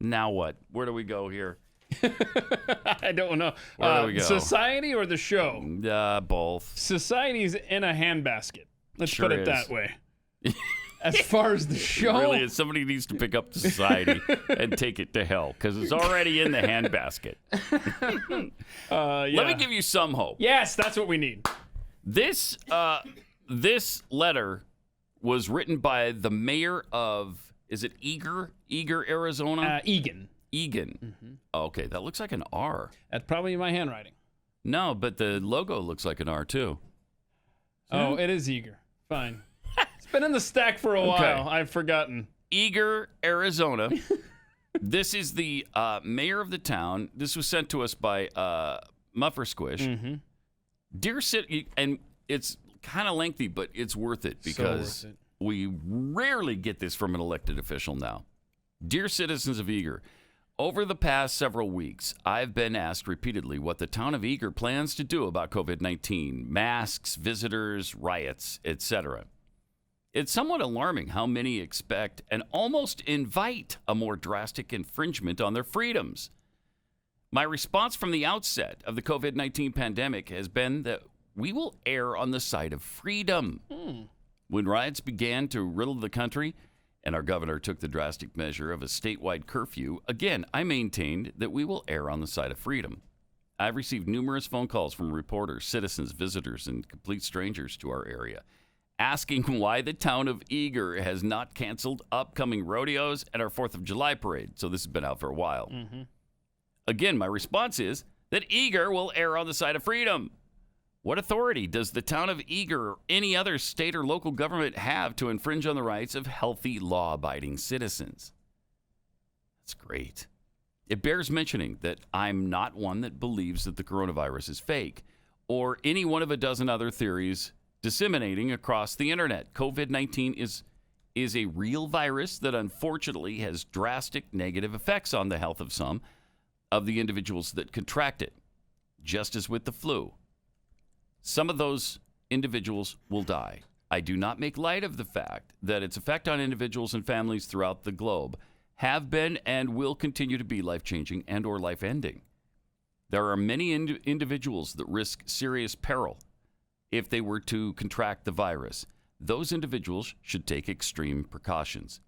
Now what? Where do we go here? I don't know. Where do we go? Society or the show? Both. Society's in a handbasket. Let's Sure put it is. that way. As far as the show, Really is. Somebody needs to pick up the society and take it to hell because it's already in the handbasket. yeah. Let me give you some hope. Yes, that's what we need. This letter was written by the mayor of, is it Eagar, Arizona? Egan. Egan. Mm-hmm. Okay, that looks like an R. That's probably my handwriting. No, but the logo looks like an R too. Oh, it is Eager. Fine. It's been in the stack for a while. I've forgotten. Eagar, Arizona. This is the mayor of the town. This was sent to us by Muffer Squish. Mm-hmm. Dear City, and it's kind of lengthy, but it's worth it because So worth it. we rarely get this from an elected official now. Dear citizens of Eagar, over the past several weeks, I've been asked repeatedly what the town of Eagar plans to do about COVID-19, masks, visitors, riots, etc. It's somewhat alarming how many expect and almost invite a more drastic infringement on their freedoms. My response from the outset of the COVID-19 pandemic has been that we will err on the side of freedom. When riots began to riddle the country and our governor took the drastic measure of a statewide curfew, again, I maintained that we will err on the side of freedom. I've received numerous phone calls from reporters, citizens, visitors, and complete strangers to our area, asking why the town of Eagar has not canceled upcoming rodeos and our 4th of July parade. So this has been out for a while. Again, my response is that Eagar will err on the side of freedom. What authority does the town of Eagar or any other state or local government have to infringe on the rights of healthy, law-abiding citizens? That's great. It bears mentioning that I'm not one that believes that the coronavirus is fake or any one of a dozen other theories disseminating across the internet. COVID-19 is a real virus that unfortunately has drastic negative effects on the health of some of the individuals that contract it, just as with the flu. Some of those individuals will die. I do not make light of the fact that its effect on individuals and families throughout the globe have been and will continue to be life-changing and or life-ending. There are many individuals that risk serious peril if they were to contract the virus. Those individuals should take extreme precautions.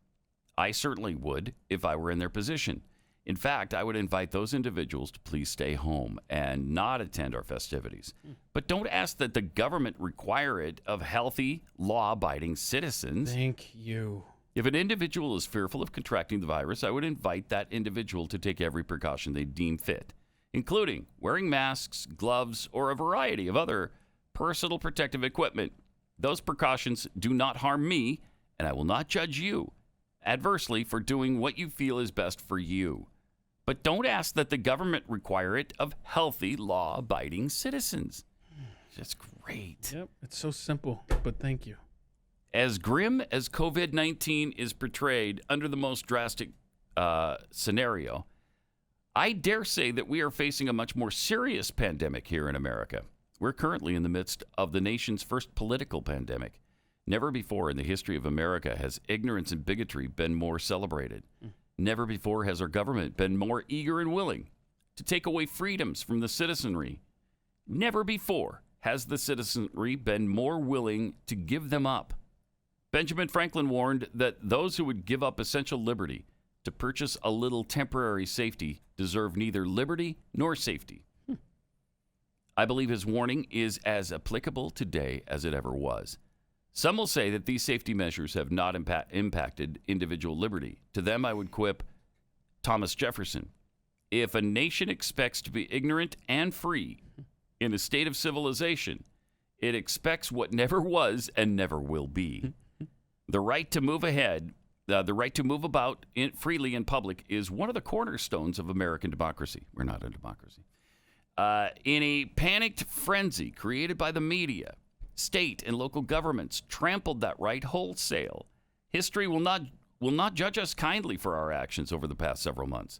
I certainly would if I were in their position. In fact, I would invite those individuals to please stay home and not attend our festivities. But don't ask that the government require it of healthy, law-abiding citizens. Thank you. If an individual is fearful of contracting the virus, I would invite that individual to take every precaution they deem fit, including wearing masks, gloves, or a variety of other personal protective equipment. Those precautions do not harm me, and I will not judge you adversely for doing what you feel is best for you. But don't ask that the government require it of healthy, law-abiding citizens. That's great. Yep, it's so simple, but thank you. As grim as COVID-19 is portrayed under the most drastic scenario, I dare say that we are facing a much more serious pandemic here in America. We're currently in the midst of the nation's first political pandemic. Never before in the history of America has ignorance and bigotry been more celebrated. Never before has our government been more eager and willing to take away freedoms from the citizenry. Never before has the citizenry been more willing to give them up. Benjamin Franklin warned that those who would give up essential liberty to purchase a little temporary safety deserve neither liberty nor safety. I believe his warning is as applicable today as it ever was. Some will say that these safety measures have not impacted individual liberty. To them, I would quip Thomas Jefferson. If a nation expects to be ignorant and free in a state of civilization, it expects what never was and never will be. The right to move ahead, the right to move about freely in public is one of the cornerstones of American democracy. We're not a democracy. In a panicked frenzy created by the media, state and local governments trampled that right wholesale. History will not judge us kindly for our actions over the past several months.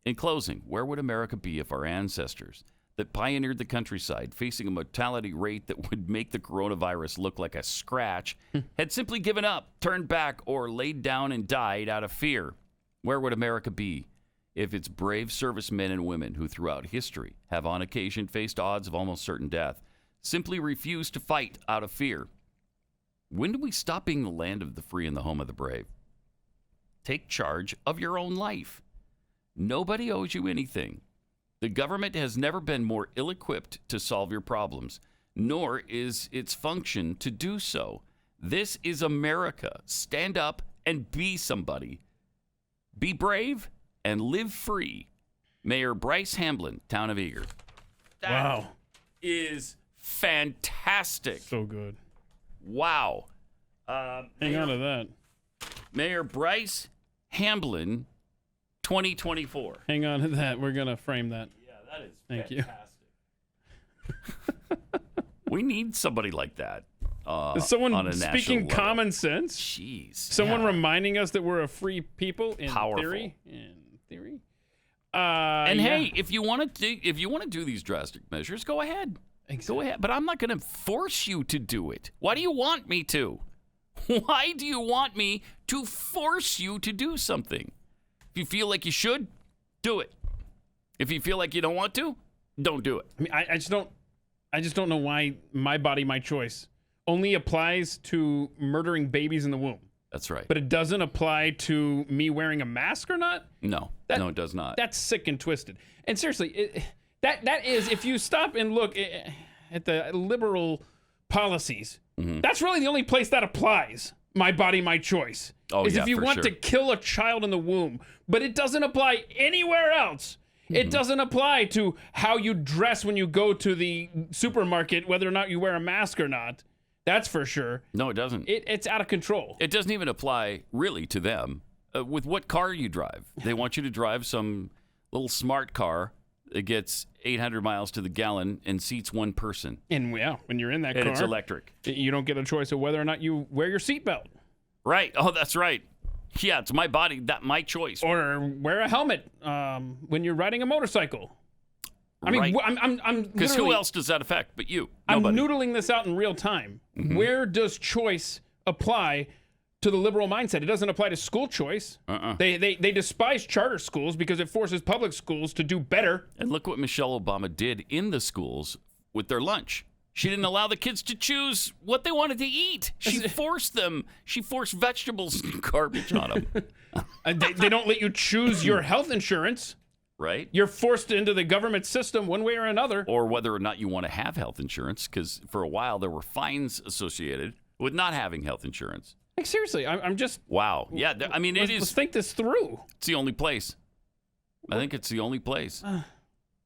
In closing, where would America be if our ancestors that pioneered the countryside, facing a mortality rate that would make the coronavirus look like a scratch, had simply given up, turned back, or laid down and died out of fear? Where would America be if its brave servicemen and women who throughout history have on occasion faced odds of almost certain death simply refused to fight out of fear? When do we stop being the land of the free and the home of the brave? Take charge of your own life. Nobody owes you anything. The government has never been more ill-equipped to solve your problems, nor is its function to do so. This is America. Stand up and be somebody. Be brave and live free. Mayor Bryce Hamblin, Town of Eagar. That is fantastic. So good. Wow. Hang on to that. Mayor Bryce Hamblin, 2024. Hang on to that. We're going to frame that. Yeah, that is fantastic. We need somebody like that. Is someone on a speaking national common sense? Jeez. Someone reminding us that we're a free people in Powerful. theory? In theory. And hey, if you want to do these drastic measures, go ahead. Exactly. Go ahead. But I'm not going to force you to do it. Why do you want me to? Why do you want me to force you to do something? If you feel like you should, do it. If you feel like you don't want to, don't do it. I mean, I just don't know why my body, my choice only applies to murdering babies in the womb. That's right. But it doesn't apply to me wearing a mask or not? No, it does not. That's sick and twisted. And seriously, that is, if you stop and look at the liberal policies, that's really the only place that applies. My body, my choice. Is if you want to kill a child in the womb. But it doesn't apply anywhere else. It doesn't apply to how you dress when you go to the supermarket, whether or not you wear a mask or not. That's for sure. No, it doesn't. It's out of control. It doesn't even apply really to them with what car you drive. They want you to drive some little smart car that gets 800 miles to the gallon and seats one person. And when you're in that car, and it's electric. You don't get a choice of whether or not you wear your seatbelt. Right. Oh, that's right. Yeah, it's my body, my choice. Or wear a helmet when you're riding a motorcycle. I mean, I'm because who else does that affect but you? I'm Nobody. noodling this out in real time. Where does choice apply to the liberal mindset? It doesn't apply to school choice. They despise charter schools because it forces public schools to do better. And look what Michelle Obama did in the schools with their lunch. She didn't allow the kids to choose what they wanted to eat. She forced them. She forced vegetables and garbage on them. They don't let you choose your health insurance. Right. You're forced into the government system one way or another. Or whether or not you want to have health insurance, because for a while there were fines associated with not having health insurance. Like, seriously, I'm just... Wow. Yeah, I mean, let's think this through. It's the only place. I think it's the only place.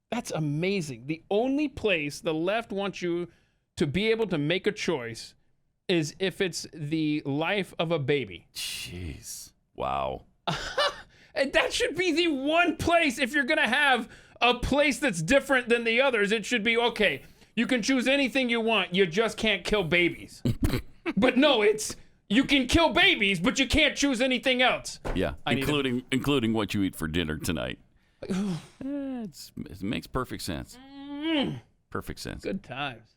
That's amazing. The only place the left wants you to be able to make a choice is if it's the life of a baby. Jeez. Wow. And that should be the one place, if you're going to have a place that's different than the others, it should be, okay, you can choose anything you want, you just can't kill babies. But no, it's, you can kill babies, but you can't choose anything else. Yeah, including what you eat for dinner tonight. It makes perfect sense. Perfect sense. Good times.